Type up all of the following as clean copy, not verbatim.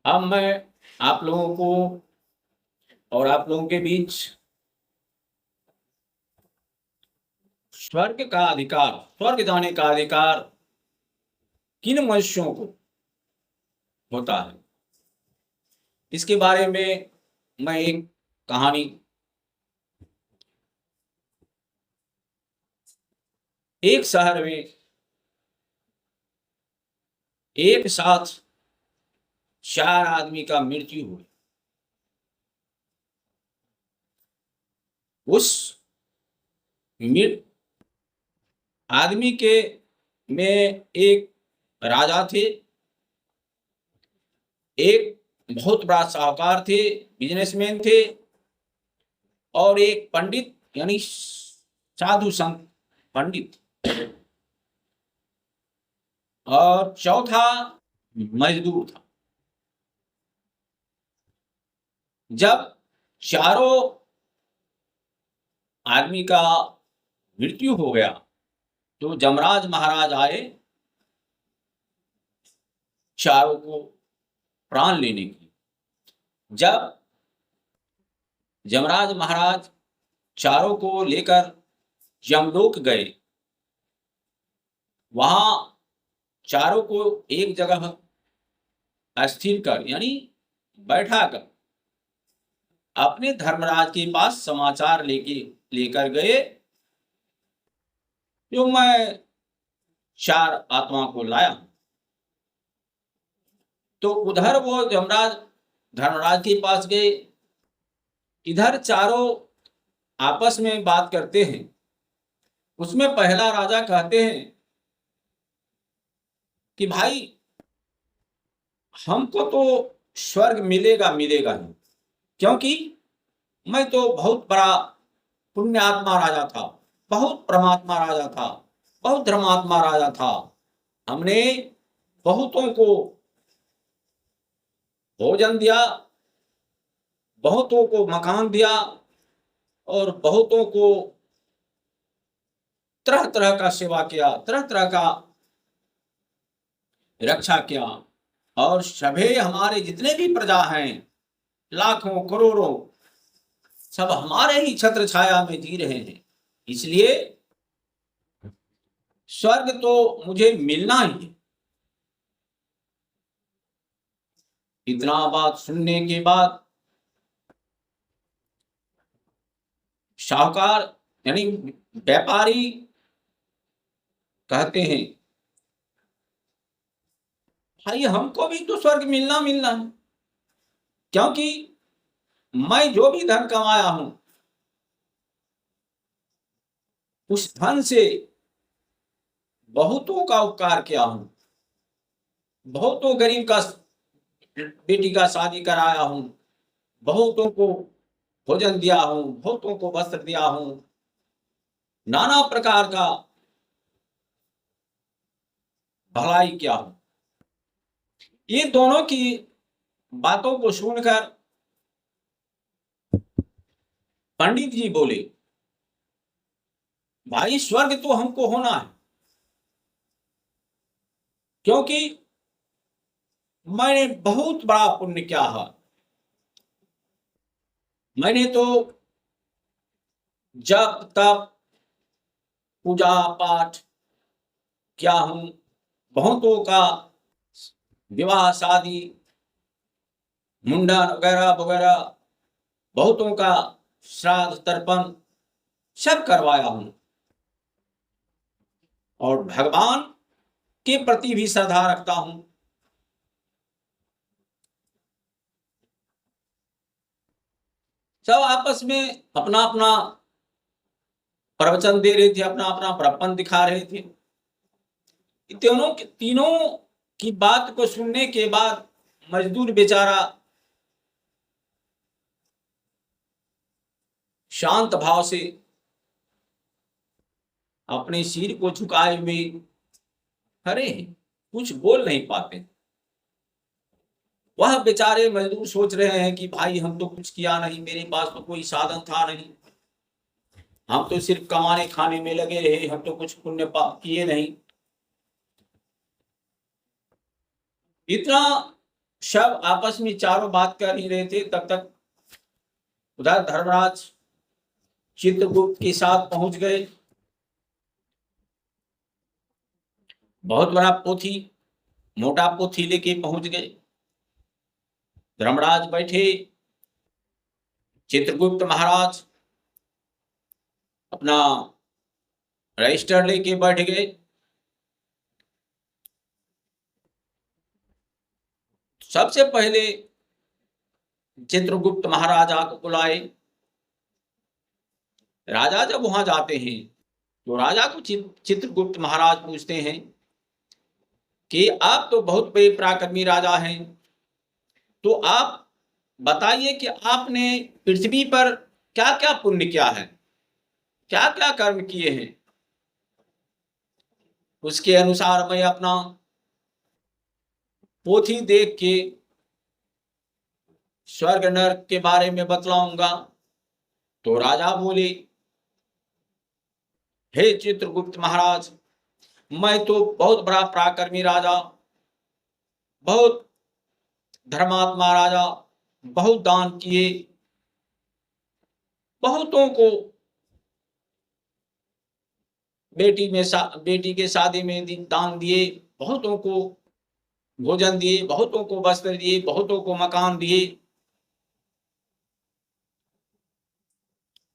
अब मैं आप लोगों को और आप लोगों के बीच स्वर्ग का अधिकार, स्वर्ग जाने का अधिकार किन मनुष्यों को होता है, इसके बारे में मैं एक कहानी, एक शहर में एक साथ 4 आदमी का मृत्यु हुआ। उस मृत आदमी के में एक राजा थे, एक बहुत बड़ा साहूकार थे, बिजनेसमैन थे, और एक पंडित यानी साधु संत पंडित, और चौथा मजदूर था। जब चारों आदमी का मृत्यु हो गया तो जमराज महाराज आए चारों को प्राण लेने की। जब जमराज महाराज चारों को लेकर यमलोक गए, वहां चारों को एक जगह स्थिर कर यानी बैठा कर अपने धर्मराज के पास समाचार लेकर गए, जो मैं 4 आत्मा को लाया। तो उधर वो जमराज धर्मराज के पास गए, इधर चारों आपस में बात करते हैं। उसमें पहला राजा कहते हैं कि भाई हमको तो स्वर्ग मिलेगा मिलेगा ही, क्योंकि मैं तो बहुत बड़ा पुण्यात्मा राजा था, बहुत परमात्मा राजा था, बहुत धर्मात्मा राजा था। हमने बहुतों को भोजन दिया, बहुतों को मकान दिया, और बहुतों को तरह तरह का सेवा किया, तरह तरह का रक्षा किया, और सभी हमारे जितने भी प्रजा हैं, लाखों करोड़ों, सब हमारे ही छत्र छाया में जी रहे हैं। इसलिए स्वर्ग तो मुझे मिलना ही है। इतना बात सुनने के बाद साहूकार यानी व्यापारी कहते हैं, भाई हमको भी तो स्वर्ग मिलना मिलना है, क्योंकि मैं जो भी धन कमाया हूं उस धन से बहुतों का उपकार किया हूं, बहुतों गरीब का बेटी का शादी कराया हूं, बहुतों को भोजन दिया हूं, बहुतों को वस्त्र दिया हूं, नाना प्रकार का भलाई किया हूं। ये दोनों की बातों को सुनकर पंडित जी बोले, भाई स्वर्ग तो हमको होना है, क्योंकि मैंने बहुत बड़ा पुण्य किया है। मैंने तो जप तप पूजा पाठ किया हूं, बहुतों का विवाह शादी मुंडन वगैरह वगैरह, बहुतों का श्राद्ध तर्पण सब करवाया हूं, और भगवान के प्रति भी श्रद्धा रखता हूं। सब आपस में अपना अपना प्रवचन दे रहे थे, अपना अपना प्रपंच दिखा रहे थे। तीनों की बात को सुनने के बाद मजदूर बेचारा शांत भाव से अपने सिर को झुकाए हुए खड़े हैं, कुछ बोल नहीं पाते। वह बेचारे मजदूर सोच रहे हैं कि भाई हम तो कुछ किया नहीं, मेरे पास तो कोई साधन था नहीं, हम तो सिर्फ कमाने खाने में लगे रहे, हम तो कुछ पुण्य पाप किए नहीं। इतना सब आपस में चारों बात कर ही रहे थे, तब तक उधर धर्मराज चित्रगुप्त के साथ पहुंच गए। बहुत बड़ा पोथी, मोटा पोथी लेके पहुंच गए। धर्मराज बैठे, चित्रगुप्त महाराज अपना रजिस्टर लेके बैठ गए। सबसे पहले चित्रगुप्त महाराजा को बुलाए। राजा जब वहां जाते हैं तो राजा को चित्रगुप्त महाराज पूछते हैं कि आप तो बहुत बड़े पराक्रमी राजा हैं, तो आप बताइए कि आपने पृथ्वी पर क्या क्या पुण्य किया है, क्या क्या कर्म किए हैं, उसके अनुसार मैं अपना पोथी देख के स्वर्ग नरक के बारे में बतलाऊंगा। तो राजा बोले, हे चित्रगुप्त महाराज, मैं तो बहुत बड़ा पराक्रमी राजा, बहुत धर्मात्मा राजा, बहुत दान किए, बहुतों को बेटी के शादी में दान दिए, बहुतों को भोजन दिए, बहुतों को वस्त्र दिए, बहुतों को मकान दिए,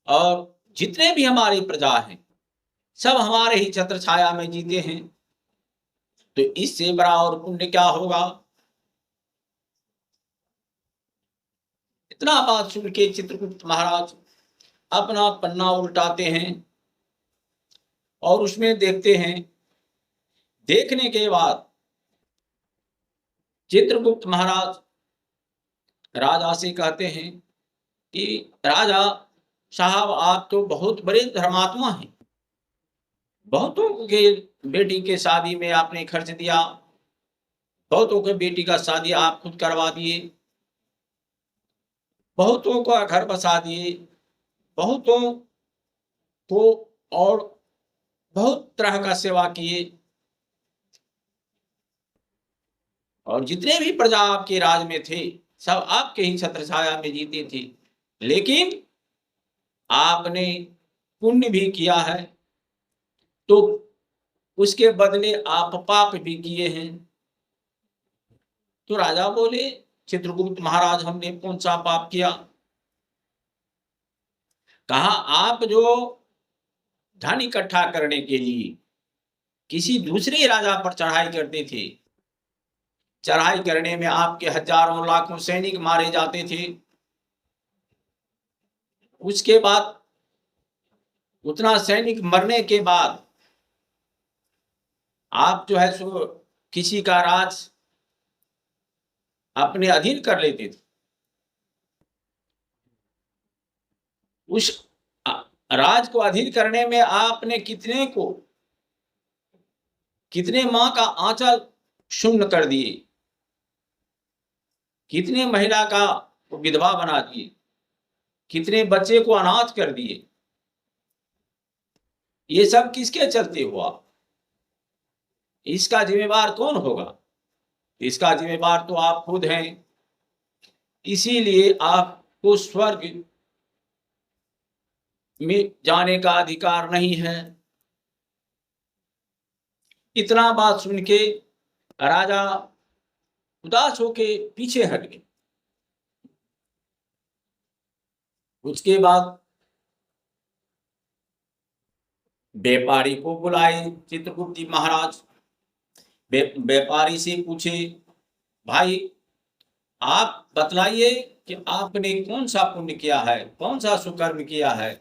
और जितने भी हमारी प्रजा हैं सब हमारे ही छत्र छाया में जीते हैं, तो इससे बड़ा और पुण्य क्या होगा। इतना बात सुन के चित्रगुप्त महाराज अपना पन्ना उल्टाते हैं और उसमें देखते हैं। देखने के बाद चित्रगुप्त महाराज राजा से कहते हैं कि राजा साहब, आप तो बहुत बड़े धर्मात्मा हैं, बहुतों के बेटी के शादी में आपने खर्च दिया, बहुतों के बेटी का शादी आप खुद करवा दिए, बहुतों का घर बसा दिए, बहुतों को और बहुत तरह का सेवा किए, और जितने भी प्रजा आपके राज में थे सब आपके ही छत्र छाया में जीते थे, लेकिन आपने पुण्य भी किया है तो उसके बदले आप पाप भी किए हैं। तो राजा बोले, चित्रगुप्त महाराज, हमने कौन सा पाप किया। कहा, आप जो धन इकट्ठा करने के लिए किसी दूसरे राजा पर चढ़ाई करते थे, चढ़ाई करने में आपके हजारों लाखों सैनिक मारे जाते थे, उसके बाद उतना सैनिक मरने के बाद आप जो है सो किसी का राज अपने अधीन कर लेते थे। उस राज को अधीन करने में आपने कितने मां का आंचल शून्य कर दिए, कितने महिला का विधवा बना दिए, कितने बच्चे को अनाथ कर दिए। ये सब किसके चलते हुआ, इसका जिम्मेवार कौन होगा। इसका जिम्मेवार तो आप खुद हैं, इसीलिए आपको स्वर्ग में जाने का अधिकार नहीं है। इतना बात सुन के राजा उदास होके पीछे हट गए। उसके बाद व्यापारी को बुलाए चित्रगुप्त महाराज। व्यापारी से पूछे, भाई आप बतलाइए कि आपने कौन सा पुण्य किया है, कौन सा सुकर्म किया है।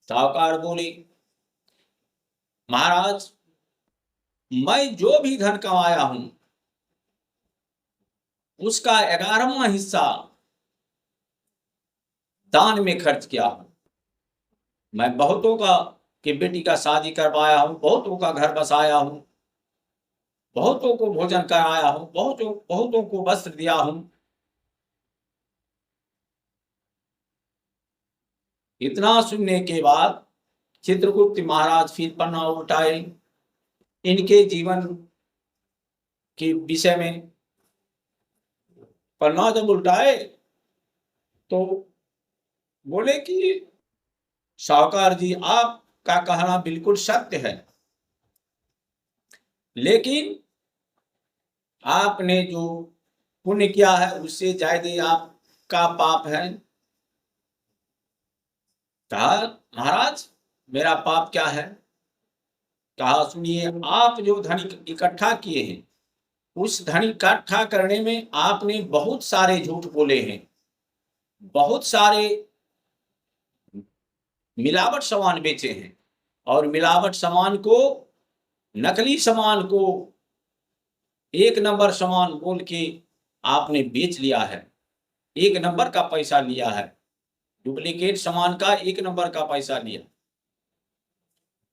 साहूकार बोले, महाराज, मैं जो भी धन कमाया हूं उसका 11वां हिस्सा दान में खर्च किया हूं। मैं बहुतों का की बेटी का शादी करवाया हूं, बहुतों का घर बसाया हूं, बहुतों को भोजन कराया हूं, बहुतों को वस्त्र दिया हूं। इतना सुनने के बाद चित्रगुप्त महाराज फिर पन्ना उठाए, इनके जीवन के विषय में पन्ना जब उल्टाए तो बोले कि साहूकार जी, आपका कहना बिल्कुल सत्य है, लेकिन आपने जो पुण्य किया है उससे ज्यादा आपका पाप है। कहा, महाराज मेरा पाप क्या है? कहा, सुनिए, आप जो धन इकट्ठा किए हैं, उस धन इकट्ठा करने में आपने बहुत सारे झूठ बोले हैं, बहुत सारे मिलावट सामान बेचे हैं, और मिलावट सामान को, नकली सामान को एक नंबर सामान बोल के आपने बेच लिया है, एक नंबर का पैसा लिया है, डुप्लीकेट सामान का एक नंबर का पैसा लिया,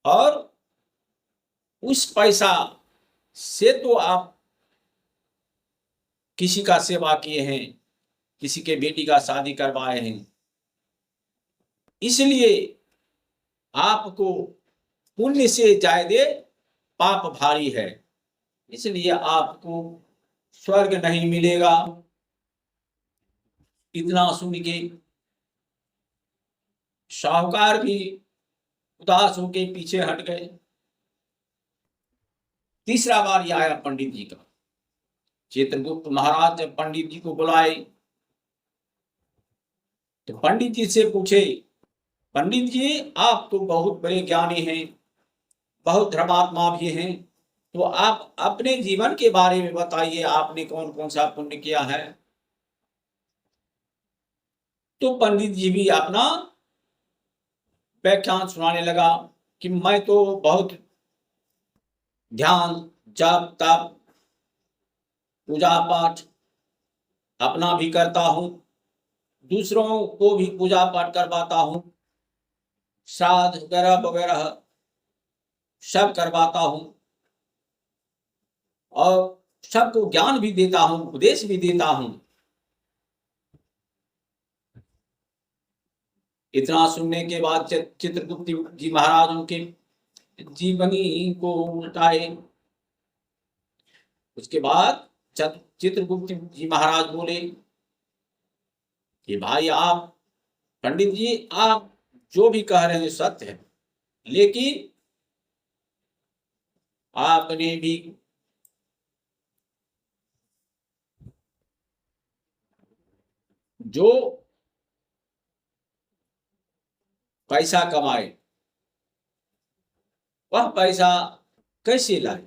और उस पैसा से तो आप किसी का सेवा किए हैं, किसी के बेटी का शादी करवाए हैं, इसलिए आपको पुण्य से ज्यादा पाप भारी है, इसलिए आपको स्वर्ग नहीं मिलेगा। इतना सुन के साहूकार भी उदास होके पीछे हट गए। तीसरा बार ये आया पंडित जी का। चित्रगुप्त महाराज जब पंडित जी को बुलाए तो पंडित जी से पूछे, पंडित जी आप तो बहुत बड़े ज्ञानी हैं, बहुत धर्मात्मा भी हैं, तो आप अपने जीवन के बारे में बताइए, आपने कौन कौन सा पुण्य किया है? तो पंडित जी भी अपना व्याख्यान सुनाने लगा कि मैं तो बहुत ध्यान, जप, तप, पूजा पाठ अपना भी करता हूं, दूसरों को भी पूजा पाठ करवाता हूं, श्राद्ध वगैरह वगैरह सब करवाता हूं, और सबको ज्ञान भी देता हूं, उपदेश भी देता हूं। इतना सुनने के बाद चित्रगुप्त जी महाराज उनके जीवनी को उल्टाए। उसके बाद चित्रगुप्त जी महाराज बोले कि भाई, आप पंडित जी, आप जो भी कह रहे हैं सत्य है, लेकिन आपने भी जो पैसा कमाए वह पैसा कैसे लाए?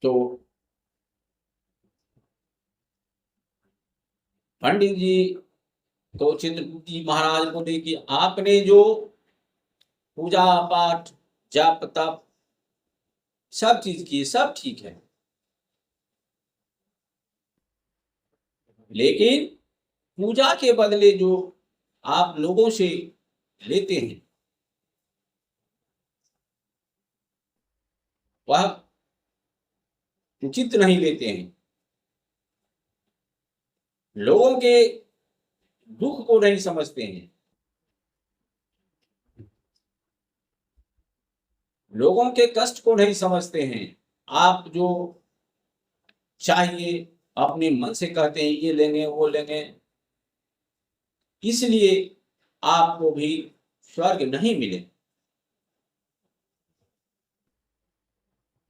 तो पंडित जी तो चित्रगुप्त जी महाराज बोले कि आपने जो पूजा पाठ, जप तप सब चीज की, सब ठीक है, लेकिन पूजा के बदले जो आप लोगों से लेते हैं वह उचित नहीं लेते हैं, लोगों के दुख को नहीं समझते हैं, लोगों के कष्ट को नहीं समझते हैं। आप जो चाहिए अपने मन से कहते हैं ये लेंगे वो लेंगे, इसलिए आपको भी स्वर्ग नहीं मिले।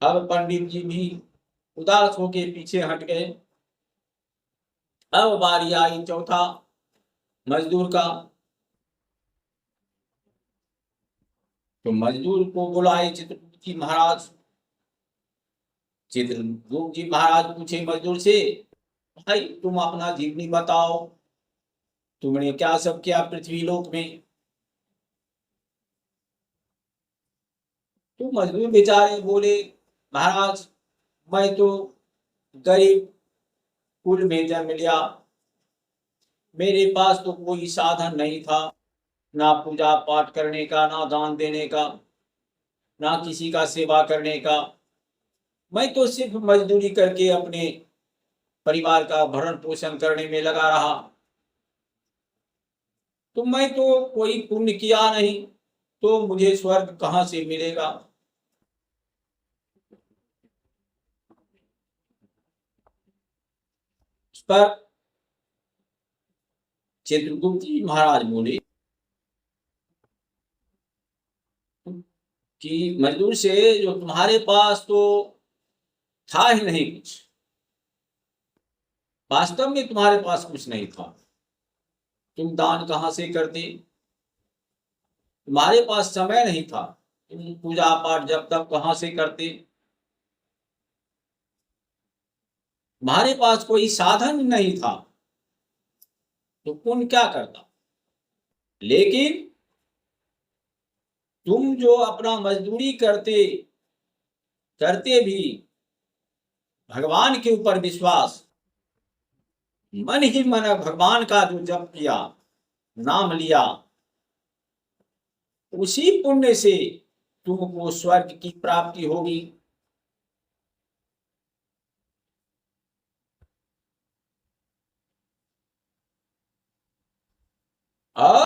अब पंडित जी भी उदास होके पीछे हट गए। अब बारी आई चौथा मजदूर का। तो मजदूर को बुलाए चित्रगुप्त जी महाराज। चित्रगुप्त जी महाराज पूछे मजदूर से, भाई तुम अपना जीवनी बताओ, तुमने क्या सब किया पृथ्वी लोक में? तो मजदूर बेचारे बोले, महाराज मैं तो गरीब कुल में जन्म लिया, मेरे पास तो कोई साधन नहीं था, ना पूजा पाठ करने का, ना दान देने का, ना किसी का सेवा करने का। मैं तो सिर्फ मजदूरी करके अपने परिवार का भरण पोषण करने में लगा रहा। तो मैं तो कोई पुण्य किया नहीं, तो मुझे स्वर्ग कहाँ से मिलेगा। उस पर चित्रगुप्त जी महाराज बोले कि मजदूर से जो तुम्हारे पास तो था ही नहीं कुछ, वास्तव में तुम्हारे पास कुछ नहीं था, तुम दान कहाँ से करते, तुम्हारे पास समय नहीं था, तुम पूजा पाठ जब तक कहाँ से करते, तुम्हारे पास कोई साधन नहीं था, तो पुण्य क्या करता। लेकिन तुम जो अपना मजदूरी करते करते भी भगवान के ऊपर विश्वास, मन ही मन भगवान का जो जप किया, नाम लिया, उसी पुण्य से तुमको स्वर्ग की प्राप्ति होगी। और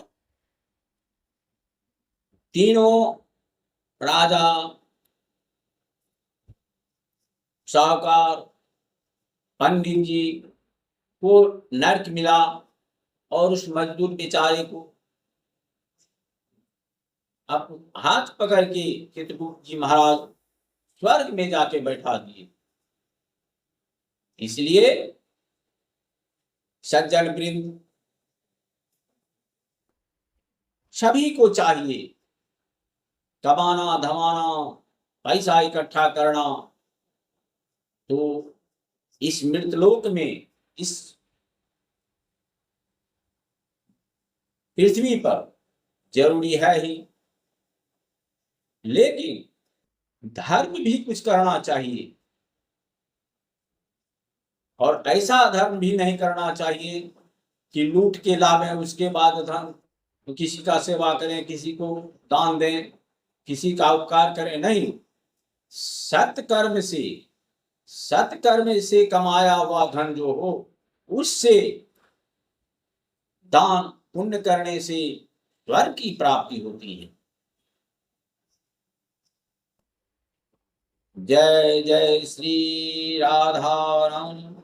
तीनों राजा, साहूकार, पंडित जी को नर्क मिला, और उस मजदूर बेचारे को अब हाथ पकड़ के चित्रगुप्त जी महाराज स्वर्ग में जाके बैठा दिए। इसलिए सज्जन वृंद सभी को चाहिए कमाना धमाना, पैसा इकट्ठा करना, तो इस मृतलोक में, इस पृथ्वी पर जरूरी है ही, लेकिन धर्म भी कुछ करना चाहिए। और ऐसा धर्म भी नहीं करना चाहिए कि लूट के लावें, उसके बाद धर्म तो किसी का सेवा करें, किसी को दान दें, किसी का उपकार करें, नहीं। सत्कर्म से, सत्कर्म से कमाया हुआ धन जो हो, उससे दान पुण्य करने से स्वर्ग की प्राप्ति होती है। जय जय श्री राधा राम।